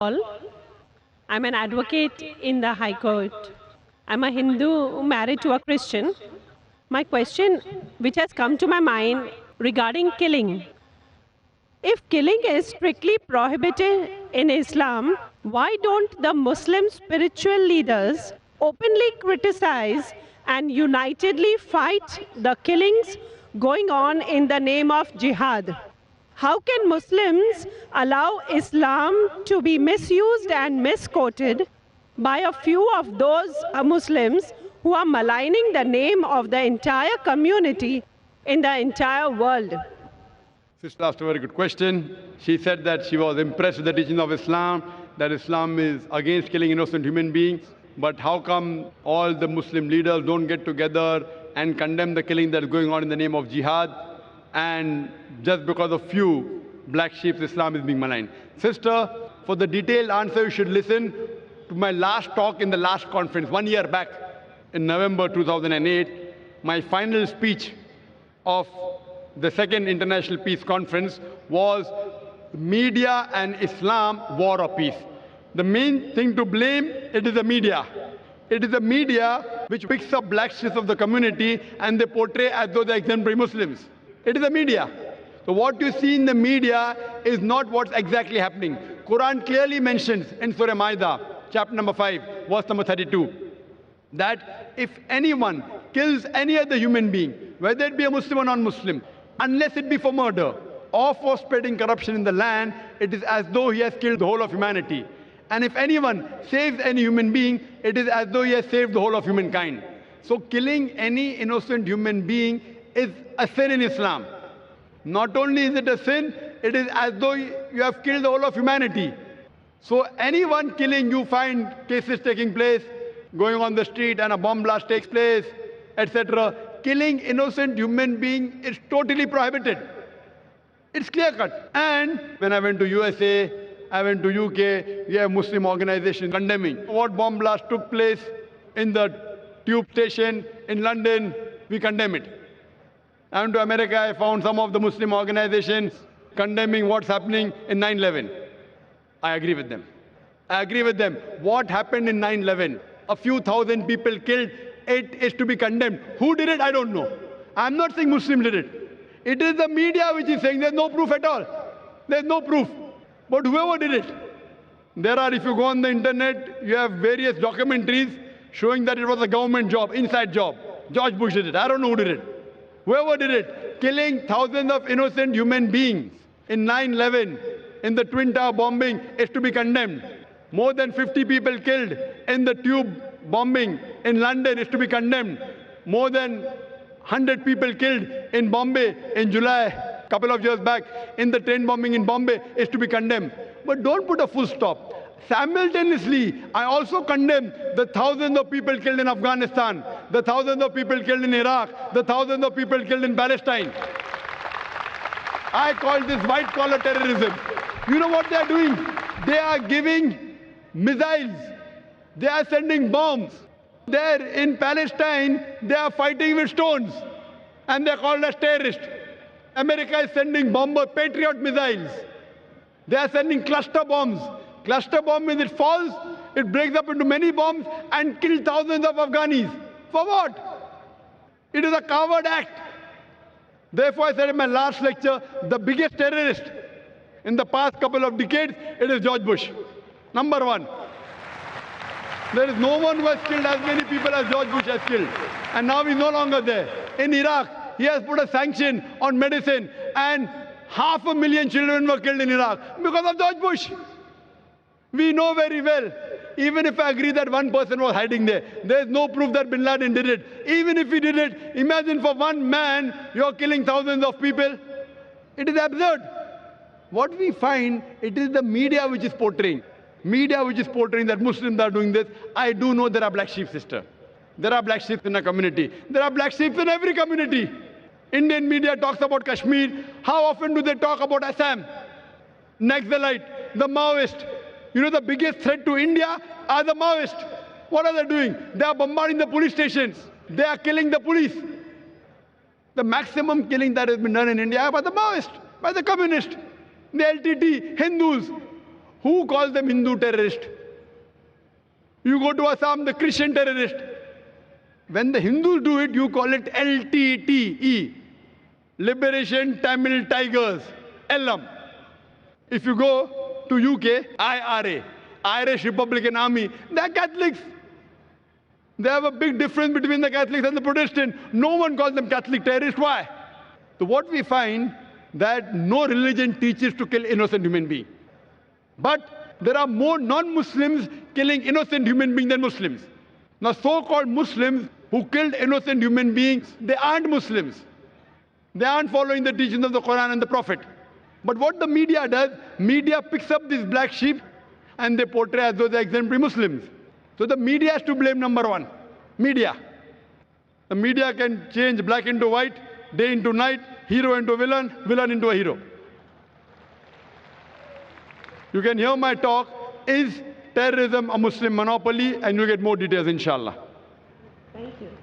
All. I'm an advocate in the High Court. I'm a Hindu married to a Christian. My question, which has come to my mind regarding killing. If killing is strictly prohibited in Islam, why don't the Muslim spiritual leaders openly criticize and unitedly fight the killings going on in the name of jihad? How can Muslims allow Islam to be misused and misquoted by a few of those Muslims who are maligning the name of the entire community in the entire world? Sister asked a very good question. She said that she was impressed with the teaching of Islam, that Islam is against killing innocent human beings. But how come all the Muslim leaders don't get together and condemn the killing that is going on in the name of jihad? And just because of few black sheep, Islam is being maligned. Sister, for the detailed answer, you should listen to my last talk in the last conference, 1 year back in November 2008, my final speech of the second International Peace Conference was Media and Islam, War or Peace. The main thing to blame, it is the media. It is the media which picks up black sheep of the community and they portray as though they're exemplary Muslims. It is the media. So what you see in the media is not what's exactly happening. Quran clearly mentions in Surah Maida, chapter number 5, verse number 32, that if anyone kills any other human being, whether it be a Muslim or non-Muslim, unless it be for murder or for spreading corruption in the land, it is as though he has killed the whole of humanity. And if anyone saves any human being, it is as though he has saved the whole of humankind. So killing any innocent human being is a sin in Islam. Not only is it a sin, it is as though you have killed the whole of humanity. So anyone killing, you find cases taking place, going on the street and a bomb blast takes place, etc. Killing innocent human being is totally prohibited. It's clear cut. And when I went to USA, I went to UK, we have Muslim organizations condemning what bomb blast took place in the tube station in London. We condemn it. I went to America, I found some of the Muslim organizations condemning what's happening in 9/11. I agree with them. I agree with them. What happened in 9/11? A few thousand people killed. It is to be condemned. Who did it? I don't know. I'm not saying Muslims did it. It is the media which is saying there's no proof at all. There's no proof. But whoever did it, there are, if you go on the internet, you have various documentaries showing that it was a government job, inside job. George Bush did it. I don't know who did it. Whoever did it, killing thousands of innocent human beings in 9/11, in the Twin Tower bombing, is to be condemned. More than 50 people killed in the tube bombing in London is to be condemned. More than 100 people killed in Bombay in July, a couple of years back, in the train bombing in Bombay is to be condemned. But don't put a full stop. Simultaneously, I also condemn the thousands of people killed in Afghanistan, the thousands of people killed in Iraq, the thousands of people killed in Palestine. I call this white-collar terrorism. You know what they are doing? They are giving missiles. They are sending bombs. There in Palestine, they are fighting with stones. And they are called as terrorists. America is sending bomber Patriot missiles. They are sending cluster bombs. Cluster bomb, when it falls, it breaks up into many bombs and kills thousands of Afghanis. For what? It is a coward act. Therefore, I said in my last lecture, the biggest terrorist in the past couple of decades, it is George Bush. Number one. There is no one who has killed as many people as George Bush has killed. And now he's no longer there. In Iraq, he has put a sanction on medicine and 500,000 children were killed in Iraq because of George Bush. We know very well, even if I agree that one person was hiding there, there is no proof that Bin Laden did it. Even if he did it, imagine for one man, you're killing thousands of people. It is absurd. What we find, it is the media which is portraying. Media which is portraying that Muslims are doing this. I do know there are black sheep, sister. There are black sheep in a community. There are black sheep in every community. Indian media talks about Kashmir. How often do they talk about Assam? Naxalite, the Maoist. You know the biggest threat to India are the Maoists. What are they doing? They are bombarding the police stations. They are killing the police. The maximum killing that has been done in India by the Maoists, by the communists, the LTT, Hindus. Who calls them Hindu terrorist? You go to Assam, the Christian terrorist. When the Hindus do it, you call it LTTE, Liberation Tamil Tigers, LM. If you go to UK, IRA, Irish Republican Army, they're Catholics. They have a big difference between the Catholics and the Protestants. No one calls them Catholic terrorists. Why? So what we find that no religion teaches to kill innocent human beings. But there are more non-Muslims killing innocent human beings than Muslims. Now so-called Muslims who killed innocent human beings, they aren't Muslims. They aren't following the teachings of the Quran and the Prophet. But what the media does, media picks up these black sheep and they portray as though they're exemplary Muslims. So the media has to blame, number one. Media. The media can change black into white, day into night, hero into villain, villain into a hero. You can hear my talk, Is Terrorism a Muslim Monopoly? And you'll get more details, inshallah. Thank you.